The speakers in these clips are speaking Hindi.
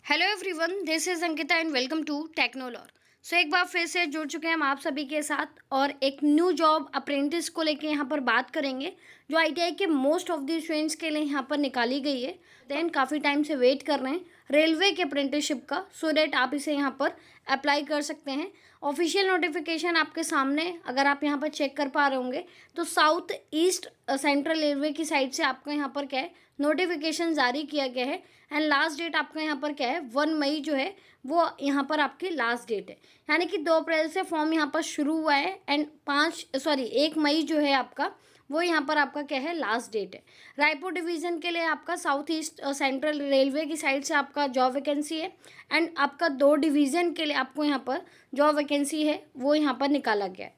Hello everyone, this is Ankita and welcome to Technolor. So एक बार फिर से जुड़ चुके हैं हम आप सभी के साथ और एक न्यू जॉब अप्रेंटिस को लेके यहाँ पर बात करेंगे जो आईटीआई के मोस्ट ऑफ द स्टूडेंट्स के लिए यहाँ पर निकाली गई है। देन काफ़ी टाइम से वेट कर रहे हैं रेलवे के अप्रेंटिसशिप का, सो डैट आप इसे यहाँ पर अप्लाई कर सकते हैं। ऑफिशियल नोटिफिकेशन आपके सामने अगर आप यहाँ पर चेक कर पा रहे होंगे तो साउथ ईस्ट सेंट्रल रेलवे की साइड से आपका यहाँ पर क्या है नोटिफिकेशन जारी किया गया है। एंड लास्ट डेट आपका यहाँ पर क्या है 1 मई जो है वो यहाँ पर आपकी लास्ट डेट है, यानी कि 2 अप्रैल से फॉर्म यहाँ पर शुरू हुआ है एंड 1 मई जो है आपका वो यहाँ पर आपका क्या है लास्ट डेट है। रायपुर डिवीज़न के लिए आपका साउथ ईस्ट सेंट्रल रेलवे की साइड से आपका जॉब वैकेंसी है एंड आपका 2 डिवीज़न के लिए आपको यहाँ पर जॉब वैकेंसी है वो यहाँ पर निकाला गया है।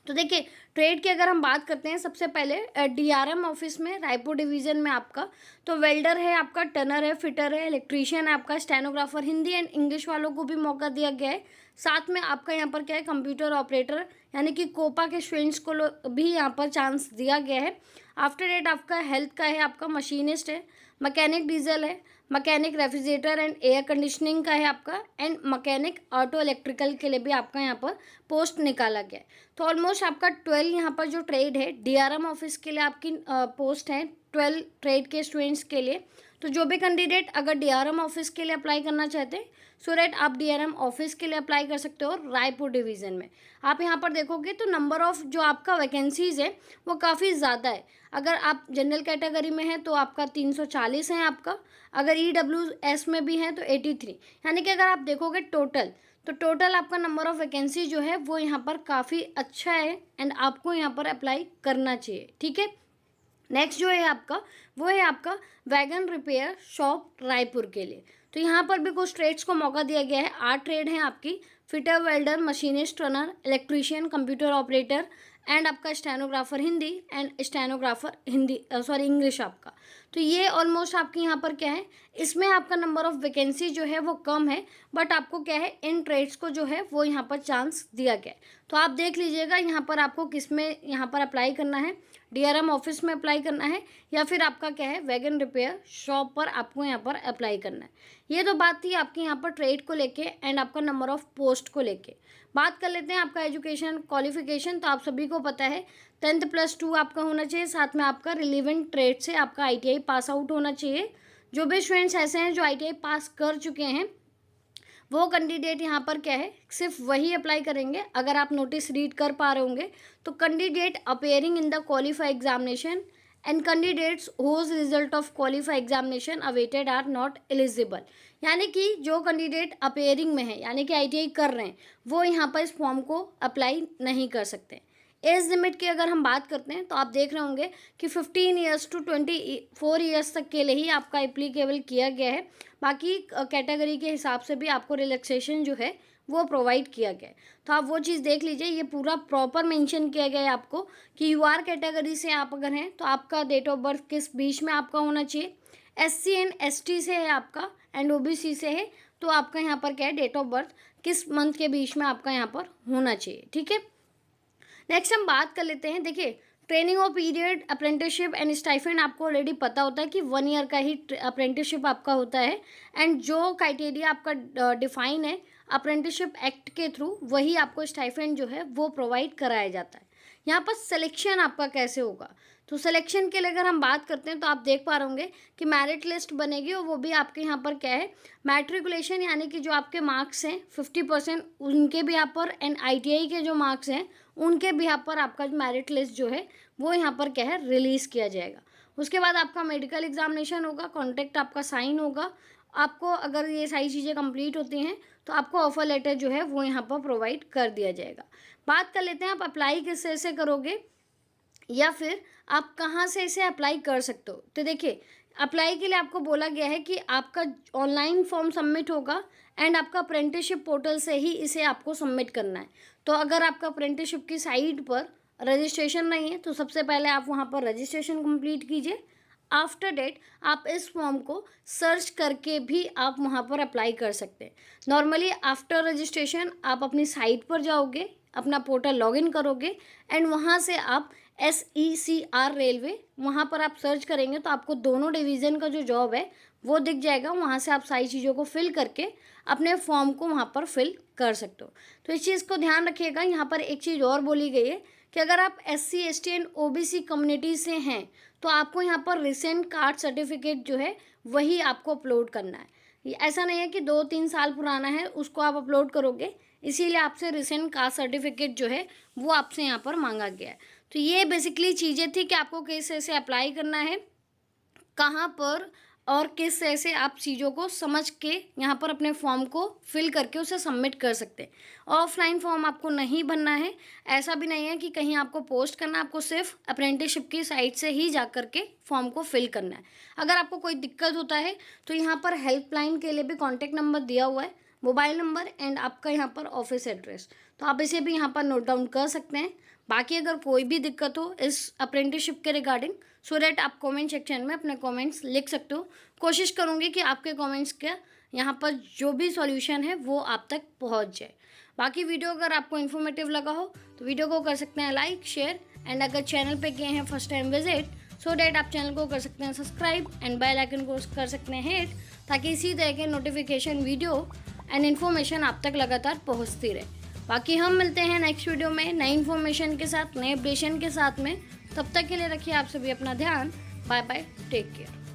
तो देखिए ट्रेड की अगर हम बात करते हैं सबसे पहले डीआरएम ऑफिस में रायपुर डिवीज़न में आपका तो वेल्डर है, आपका टनर है, फिटर है, इलेक्ट्रीशियन है, आपका स्टेनोग्राफर, हिंदी एंड इंग्लिश वालों को भी मौका दिया गया है। साथ में आपका यहाँ पर क्या है कंप्यूटर ऑपरेटर यानी कि कोपा के स्टूडेंट्स को भी यहाँ पर चांस दिया गया है। आफ्टर डेट आपका हेल्थ का है, आपका मशीनिस्ट है, मैकेनिक डीजल है, mechanic refrigerator and air conditioning का है आपका, एंड मैकेनिक ऑटो इलेक्ट्रिकल के लिए भी आपका यहाँ पर पोस्ट निकाला गया है। तो ऑलमोस्ट आपका 12 यहाँ पर जो ट्रेड है डीआरएम ऑफिस के लिए आपकी पोस्ट है 12 ट्रेड के स्टूडेंट्स के लिए। तो जो भी कैंडिडेट अगर डीआरएम ऑफिस के लिए अप्लाई करना चाहते हैं सो दैट आप डीआरएम ऑफिस के लिए अप्लाई कर सकते हो रायपुर डिवीज़न में। आप यहाँ पर देखोगे तो नंबर ऑफ़ जो आपका वैकेंसीज़ है वो काफ़ी ज़्यादा है। अगर आप जनरल कैटेगरी में हैं तो आपका 340 है आपका, अगर ईडब्ल्यूएस में भी है तो 83, यानी कि अगर आप देखोगे टोटल आपका नंबर ऑफ़ वैकेंसी जो है वो यहाँ पर काफ़ी अच्छा है एंड आपको यहाँ पर अप्लाई करना चाहिए, ठीक है। नेक्स्ट जो है आपका वो है आपका वैगन रिपेयर शॉप रायपुर के लिए। तो यहाँ पर भी कुछ ट्रेड्स को मौका दिया गया है। 8 ट्रेड हैं आपकी, fitter, welder, machinist, turner, electrician, computer operator and आपका stenographer Hindi and stenographer Hindi English आपका। तो ये ऑलमोस्ट आपकी यहाँ पर क्या है इसमें आपका नंबर ऑफ़ वैकेंसी जो है वो कम है, बट आपको क्या है इन ट्रेड्स को जो है वो यहाँ पर चांस दिया गया है। तो आप देख लीजिएगा यहाँ पर आपको किस में यहाँ पर अप्लाई करना है, डीआरएम ऑफिस में अप्लाई करना है या फिर आपका क्या है वैगन रिपेयर शॉप पर आपको यहाँ पर अप्लाई करना है। ये तो बात थी आपकी यहाँ पर ट्रेड को लेके एंड आपका नंबर ऑफ़ पोस्ट को लेके। बात कर लेते हैं आपका एजुकेशन क्वालिफिकेशन। तो आप सभी को पता है 10th+2 आपका होना चाहिए, साथ में आपका रिलेवेंट ट्रेड से आपका आईटीआई पास आउट होना चाहिए। जो भी स्टूडेंट्स ऐसे हैं जो आईटीआई पास कर चुके हैं वो कैंडिडेट यहाँ पर क्या है सिर्फ वही अप्लाई करेंगे। अगर आप नोटिस रीड कर पा रहे होंगे तो candidate appearing in the qualify examination and candidates whose result of qualify examination awaited are not eligible, यानी कि जो कैंडिडेट अपेयरिंग में है यानी कि आईटीआई कर रहे हैं वो यहाँ पर इस फॉर्म को अप्लाई नहीं कर सकते। एज लिमिट की अगर हम बात करते हैं तो आप देख रहे होंगे कि 15 ईयर्स टू 24 ईयर्स तक के लिए ही आपका एप्लीकेबल किया गया है। बाकी कैटेगरी के हिसाब से भी आपको रिलैक्सेशन जो है वो प्रोवाइड किया गया है। तो आप वो चीज़ देख लीजिए, ये पूरा प्रॉपर मेंशन किया गया है आपको कि यूआर कैटेगरी से आप अगर हैं तो आपका डेट ऑफ बर्थ किस बीच में आपका होना चाहिए, एससी एंड एसटी से है आपका एंड ओबीसी से है तो आपका यहाँ पर क्या है डेट ऑफ बर्थ किस मंथ के बीच में आपका यहाँ पर होना चाहिए, ठीक है। नेक्स्ट हम बात कर लेते हैं, देखिए training of period, apprenticeship and stipend आपको ऑलरेडी पता होता है कि 1 ईयर का ही अप्रेंटिसशिप आपका होता है एंड जो क्राइटेरिया आपका डिफाइन है अप्रेंटिसशिप एक्ट के थ्रू वही आपको स्टाइफेंड जो है वो प्रोवाइड कराया जाता है। यहाँ पर सिलेक्शन आपका कैसे होगा, तो सिलेक्शन के लिए अगर हम बात करते हैं तो आप देख पा रहे होंगे कि मेरिट लिस्ट बनेगी और वो भी आपके यहाँ पर क्या है मैट्रिकुलेशन यानी कि जो आपके मार्क्स हैं 50% उनके भी यहाँ पर एंड आईटीआई के जो मार्क्स हैं उनके भी यहाँ पर आपका मेरिट लिस्ट जो है वो यहाँ पर क्या है रिलीज़ किया जाएगा। उसके बाद आपका मेडिकल एग्जामिनेशन होगा, कॉन्ट्रैक्ट आपका साइन होगा। आपको अगर ये सारी चीज़ें कंप्लीट होती हैं तो आपको ऑफर लेटर जो है वो यहाँ पर प्रोवाइड कर दिया जाएगा। बात कर लेते हैं आप अप्लाई किस से करोगे या फिर आप कहाँ से इसे अप्लाई कर सकते हो। तो देखिए अप्लाई के लिए आपको बोला गया है कि आपका ऑनलाइन फॉर्म सबमिट होगा एंड आपका अप्रेंटिसशिप पोर्टल से ही इसे आपको सबमिट करना है। तो अगर आपका अप्रेंटिसशिप की साइट पर रजिस्ट्रेशन नहीं है तो सबसे पहले आप वहाँ पर रजिस्ट्रेशन कंप्लीट कीजिए। आफ्टर डेट आप इस फॉर्म को सर्च करके भी आप वहाँ पर अप्लाई कर सकते हैं। नॉर्मली आफ्टर रजिस्ट्रेशन आप अपनी साइट पर जाओगे, अपना पोर्टल लॉगिन करोगे एंड वहाँ से आप SECR रेलवे वहाँ पर आप सर्च करेंगे तो आपको दोनों डिवीज़न का जो जॉब है वो दिख जाएगा, वहाँ से आप सारी चीज़ों को फिल करके अपने फॉर्म को वहाँ पर फिल कर सकते हो। तो इस चीज़ को ध्यान रखिएगा। यहाँ पर एक चीज़ और बोली गई है कि अगर आप SC ST and OBC community से हैं तो आपको यहाँ पर रिसेंट कास्ट सर्टिफिकेट जो है वही आपको अपलोड करना है। ऐसा नहीं है कि 2-3 साल पुराना है उसको आप अपलोड करोगे, इसीलिए आपसे रिसेंट कास्ट सर्टिफिकेट जो है वो आपसे यहाँ पर मांगा गया है। तो ये बेसिकली चीज़ें थी कि आपको कैसे से अप्लाई करना है, कहाँ पर और किस तरह से आप चीज़ों को समझ के यहाँ पर अपने फॉर्म को फिल करके उसे सबमिट कर सकते हैं। ऑफलाइन फॉर्म आपको नहीं भरना है, ऐसा भी नहीं है कि कहीं आपको पोस्ट करना, आपको सिर्फ अप्रेंटिसशिप की साइट से ही जा कर के फॉर्म को फिल करना है। अगर आपको कोई दिक्कत होता है तो यहाँ पर हेल्पलाइन के लिए भी कॉन्टैक्ट नंबर दिया हुआ है, मोबाइल नंबर एंड आपका यहाँ पर ऑफिस एड्रेस, तो आप इसे भी यहाँ पर नोट डाउन कर सकते हैं। बाकी अगर कोई भी दिक्कत हो इस अप्रेंटिसशिप के रिगार्डिंग, सो दैट आप कमेंट सेक्शन में अपने कमेंट्स लिख सकते हो। कोशिश करूँगी कि आपके कमेंट्स का यहाँ पर जो भी सॉल्यूशन है वो आप तक पहुँच जाए। बाकी वीडियो अगर आपको इन्फॉर्मेटिव लगा हो तो वीडियो को कर सकते हैं लाइक, शेयर एंड अगर चैनल पे गए हैं first time visit, so that आप चैनल को कर सकते हैं सब्सक्राइब एंड बेल आइकन को कर सकते हैं हिट, ताकि इसी तरह के नोटिफिकेशन, वीडियो एंड इन्फॉर्मेशन आप तक लगातार पहुँचती रहे। बाकी हम मिलते हैं नेक्स्ट वीडियो में नई इन्फॉर्मेशन के साथ, नए अपडेशन के साथ में। तब तक के लिए रखिए आप सभी अपना ध्यान। Bye bye, take care.